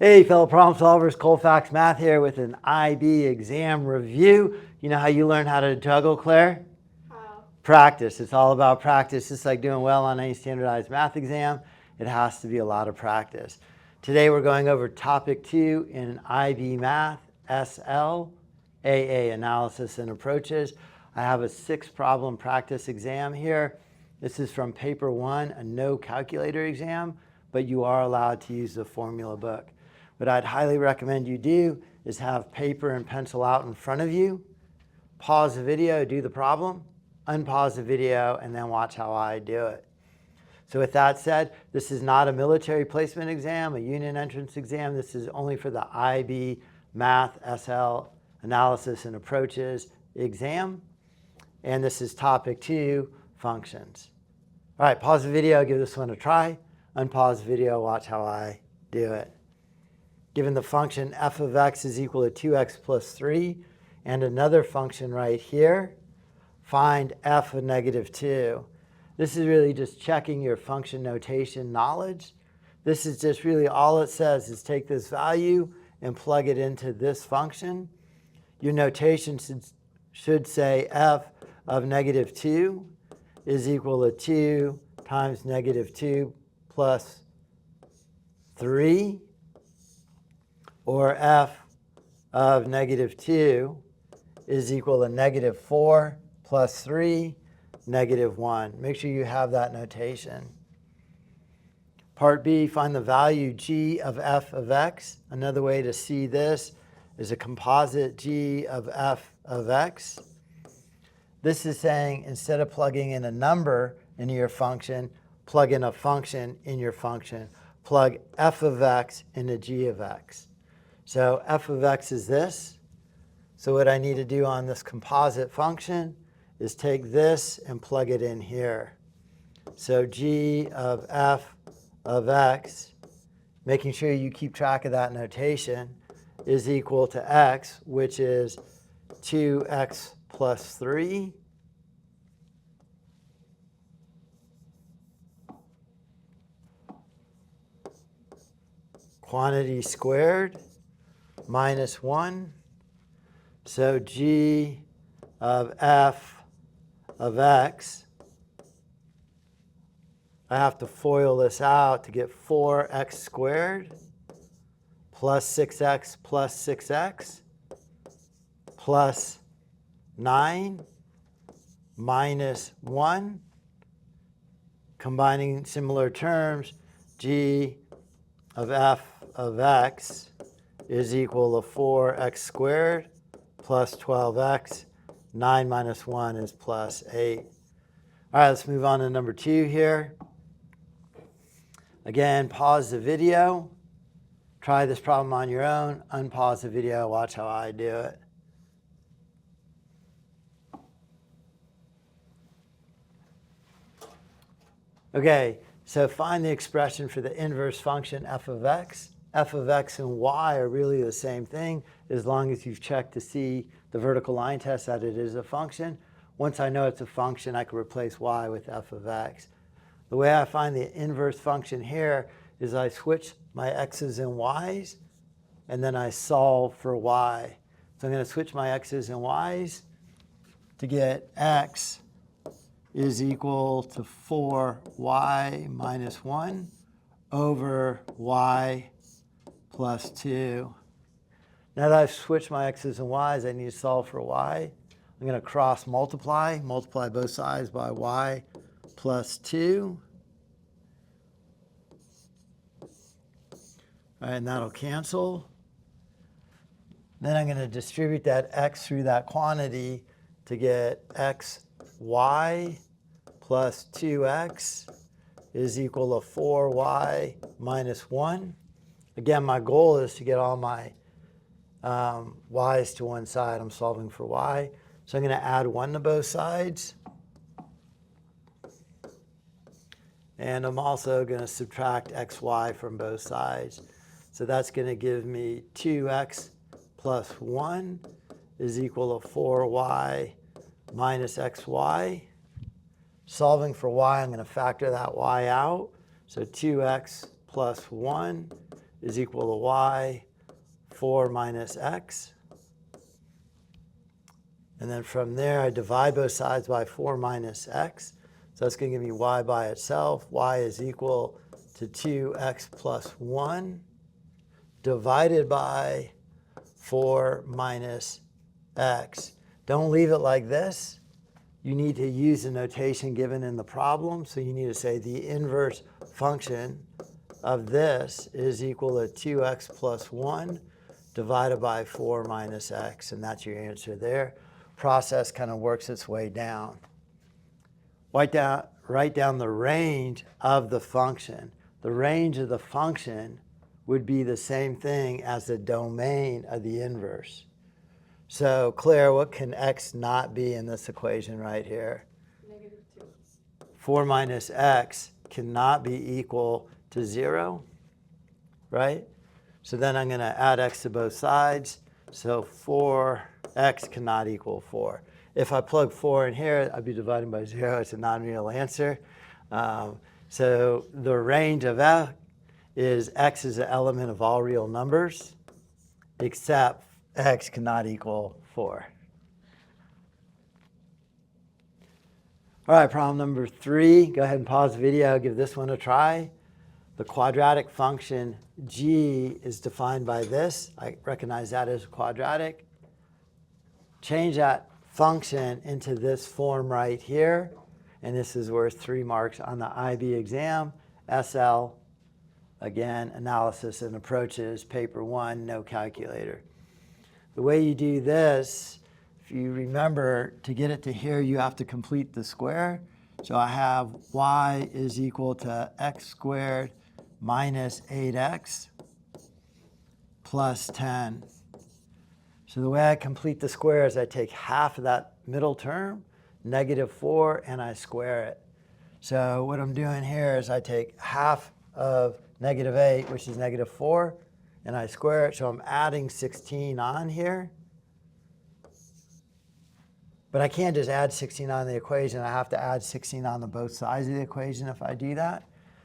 Hey, fellow problem solvers, Colfax Math here with an IB exam review. You know how you learn how to juggle, Claire? How? Practice. It's all about practice. Just like doing well on any standardized math exam, it has to be a lot of practice. Today we're going over topic 2 in IB Math, SL, AA, Analysis and Approaches. I have a 6-problem practice exam here. This is from paper 1, a no calculator exam, but you are allowed to use the formula book. What I'd highly recommend you do is have paper and pencil out in front of you, pause the video, do the problem, unpause the video, and then watch how I do it. So with that said, this is not a military placement exam, a union entrance exam. This is only for the IB Math, SL, Analysis and Approaches exam. And this is topic 2, functions. All right, pause the video, give this one a try. Unpause the video, watch how I do it. Given the function f of x is equal to 2x plus 3 and another function right here, find f of negative 2. This is really just checking your function notation knowledge. This is just really all it says is take this value and plug it into this function. Your notation should say f of negative 2 is equal to 2 times negative 2 plus 3. Or f of negative 2 is equal to negative 4 plus 3, negative 1. Make sure you have that notation. Part B, find the value g of f of x. Another way to see this is a composite g of f of x. This is saying instead of plugging in a number into your function, plug in a function in your function. Plug f of x into g of x. So f of x is this. So what I need to do on this composite function is take this and plug it in here. So g of f of x, making sure you keep track of that notation, is equal to x, which is 2x plus 3. Quantity squared minus 1. So g of f of x, I have to FOIL this out to get 4x squared plus 6x plus 6x plus 9 minus 1. Combining similar terms, g of f of x is equal to 4x squared plus 12x. 9 minus 1 is plus 8. All right, let's move on to number 2 here. Again, pause the video. Try this problem on your own. Unpause the video. Watch how I do it. Okay, so find the expression for the inverse function f of x. F of x and y are really the same thing as long as you've checked to see the vertical line test that it is a function. Once I know it's a function, I can replace y with f of x. The way I find the inverse function here is I switch my x's and y's, and then I solve for y. So I'm going to switch my x's and y's to get x is equal to 4y minus 1 over y plus 2. Now that I've switched my x's and y's, I need to solve for y. I'm going to cross multiply both sides by y plus 2. All right, and that'll cancel. Then I'm going to distribute that x through that quantity to get xy plus 2x is equal to 4y minus 1. Again, my goal is to get all my y's to one side. I'm solving for y. So I'm going to add 1 to both sides. And I'm also going to subtract xy from both sides. So that's going to give me 2x plus 1 is equal to 4y minus xy. Solving for y, I'm going to factor that y out. So 2x plus 1 is equal to y, 4 minus x. And then from there, I divide both sides by 4 minus x. So that's going to give me y by itself. Y is equal to 2x plus 1 divided by 4 minus x. Don't leave it like this. You need to use the notation given in the problem. So you need to say the inverse function of this is equal to 2x plus 1 divided by 4 minus x. And that's your answer there. Process kind of works its way down. Write down the range of the function. The range of the function would be the same thing as the domain of the inverse. So Claire, what can x not be in this equation right here? -2. 4 minus x cannot be equal to 0, right? So then I'm going to add x to both sides. So 4x cannot equal 4. If I plug 4 in here, I'd be dividing by 0. It's a non-real answer. So the range of f is x is an element of all real numbers, except x cannot equal 4. All right, problem number 3. Go ahead and pause the video. Give this one a try. The quadratic function g is defined by this. I recognize that as quadratic. Change that function into this form right here. And this is worth 3 marks on the IB exam. SL, again, analysis and approaches, paper 1, no calculator. The way you do this, if you remember, to get it to here, you have to complete the square. So I have y is equal to x squared minus 8x plus 10. So the way I complete the square is I take half of that middle term, -4, and I square it. So what I'm doing here is I take half of -8, which is -4, and I square it. So I'm adding 16 on here. But I can't just add 16 on the equation. I have to add 16 on the both sides of the equation if I do that.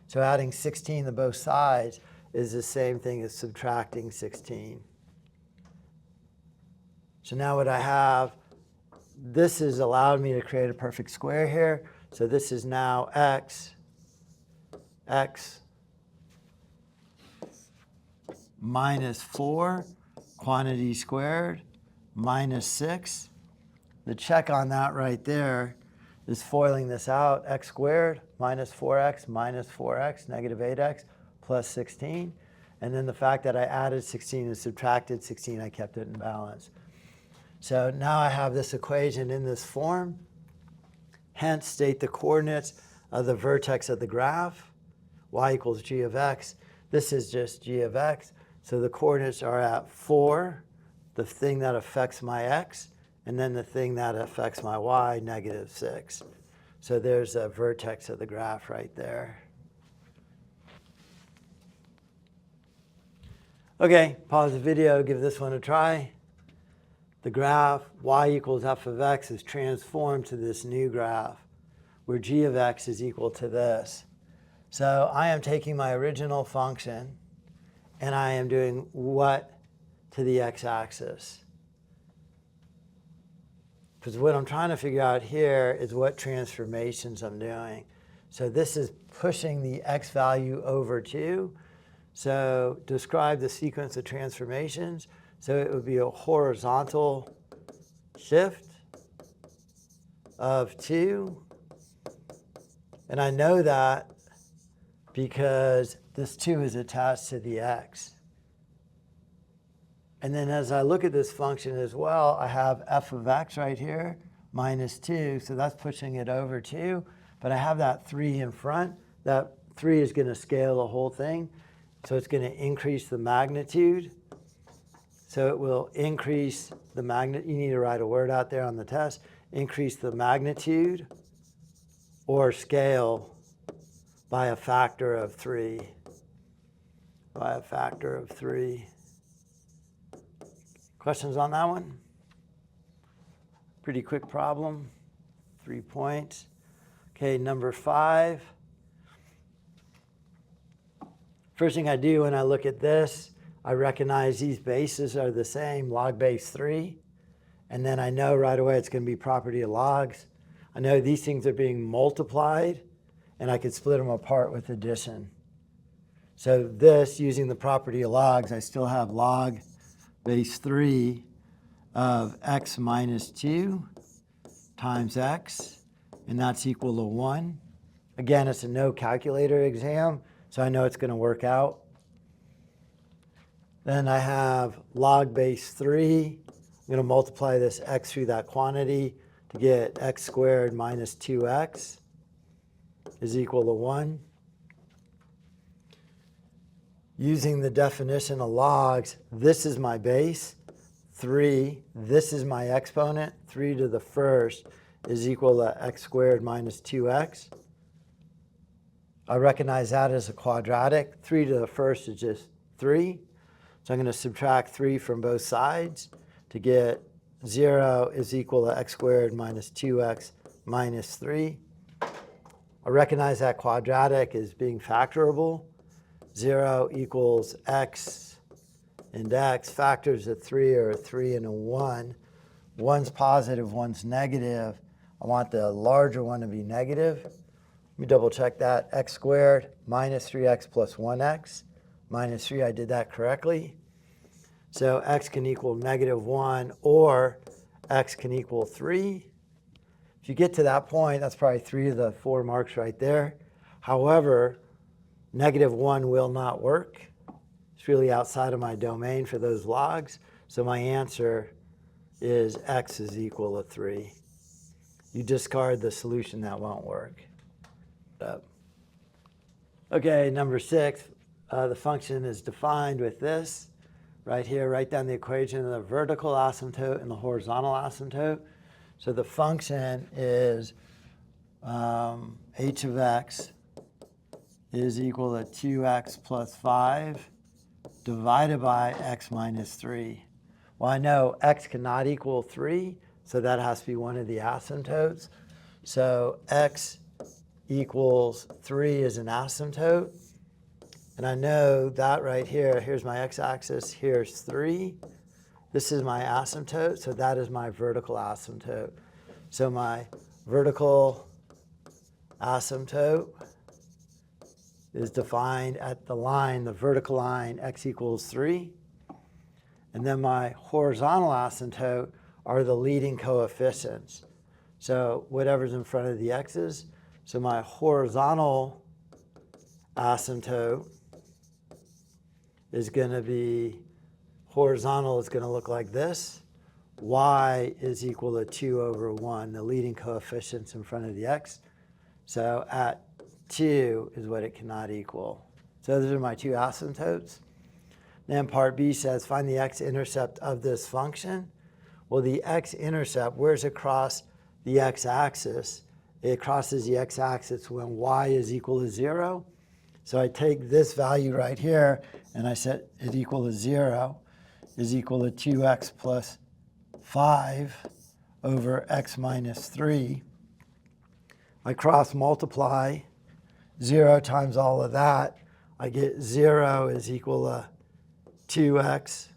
So adding 16 to both sides is the same thing as subtracting 16. So now what I have, this has allowed me to create a perfect square here. So this is now x minus 4, quantity squared, minus 6. The check on that right there is foiling this out, x squared minus 4x minus 4x, -8x, plus 16. And then the fact that I added 16 and subtracted 16, I kept it in balance. So now I have this equation in this form. Hence, state the coordinates of the vertex of the graph. Y equals g of x. This is just g of x. So the coordinates are at 4, the thing that affects my x, and then the thing that affects my y, -6. So there's a vertex of the graph right there. Okay, pause the video, give this one a try. The graph y equals f of x is transformed to this new graph where g of x is equal to this. So I am taking my original function and I am doing what to the x-axis? Because what I'm trying to figure out here is what transformations I'm doing. So this is pushing the x value over 2. So describe the sequence of transformations. So it would be a horizontal shift of 2. And I know that because this 2 is attached to the x. And then as I look at this function as well, I have f of x right here, minus 2. So that's pushing it over 2. But I have that 3 in front. That 3 is going to scale the whole thing. So it's going to increase the magnitude. So it will increase the magnitude. You need to write a word out there on the test. Increase the magnitude or scale by a factor of 3. By a factor of 3. Questions on that one? Pretty quick problem. 3 points. Okay, number 5. First thing I do when I look at this, I recognize these bases are the same, log base 3. And then I know right away it's going to be property of logs. I know these things are being multiplied, and I could split them apart with addition. So this, using the property of logs, I still have log base 3 of x minus 2 times x, and that's equal to 1. Again, it's a no calculator exam, so I know it's going to work out. Then I have log base 3. I'm going to multiply this x through that quantity to get x squared minus 2x is equal to 1. Using the definition of logs, this is my base, 3. This is my exponent, 3 to the first is equal to x squared minus 2x. I recognize that as a quadratic. 3 to the first is just 3. So I'm going to subtract 3 from both sides to get 0 is equal to x squared minus 2x minus 3. I recognize that quadratic is being factorable. 0 equals x and x. Factors of 3 are a 3 and a 1. One's positive, one's negative. I want the larger one to be negative. Let me double check that. X squared minus 3x plus 1x. Minus 3, I did that correctly. So x can equal negative 1 or x can equal 3. If you get to that point, that's probably 3 of the 4 marks right there. However, negative 1 will not work. It's really outside of my domain for those logs. So my answer is x is equal to 3. You discard the solution that won't work. Okay, number 6, the function is defined with this. Right here, write down the equation of the vertical asymptote and the horizontal asymptote. So the function is h of x is equal to 2x plus 5 divided by x minus 3. Well, I know x cannot equal 3, so that has to be one of the asymptotes. So x equals 3 is an asymptote. And I know that right here, here's my x-axis, here's 3. This is my asymptote, so that is my vertical asymptote. So my vertical asymptote is defined at the line, the vertical line, x equals 3. And then my horizontal asymptote are the leading coefficients. So whatever's in front of the x's. So my horizontal asymptote is going to be, horizontal is going to look like this. Y is equal to 2 over 1, the leading coefficients in front of the x. So at 2 is what it cannot equal. So those are my two asymptotes. Then part B says find the x-intercept of this function. Well, the x-intercept, where's it cross the x-axis? It crosses the x-axis when y is equal to 0. So I take this value right here, and I set it equal to 0 is equal to 2x plus 5 over x minus 3. I cross multiply 0 times all of that. I get 0 is equal to 2x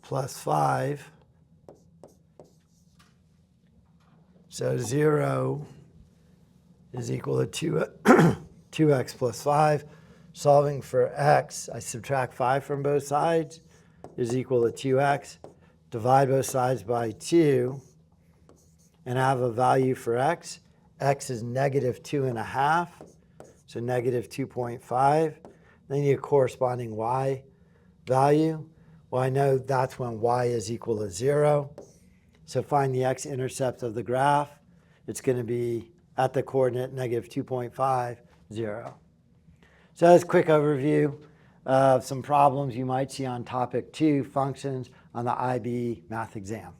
plus 5. So 0 is equal to 2x plus 5. Solving for x, I subtract 5 from both sides, is equal to 2x. Divide both sides by 2, and I have a value for x. X is negative 2.5, so negative 2.5. Then you need a corresponding y value. Well, I know that's when y is equal to 0. So find the x-intercept of the graph. It's going to be at the coordinate negative 2.5, 0. So that's a quick overview of some problems you might see on topic 2, functions, on the IB math exam.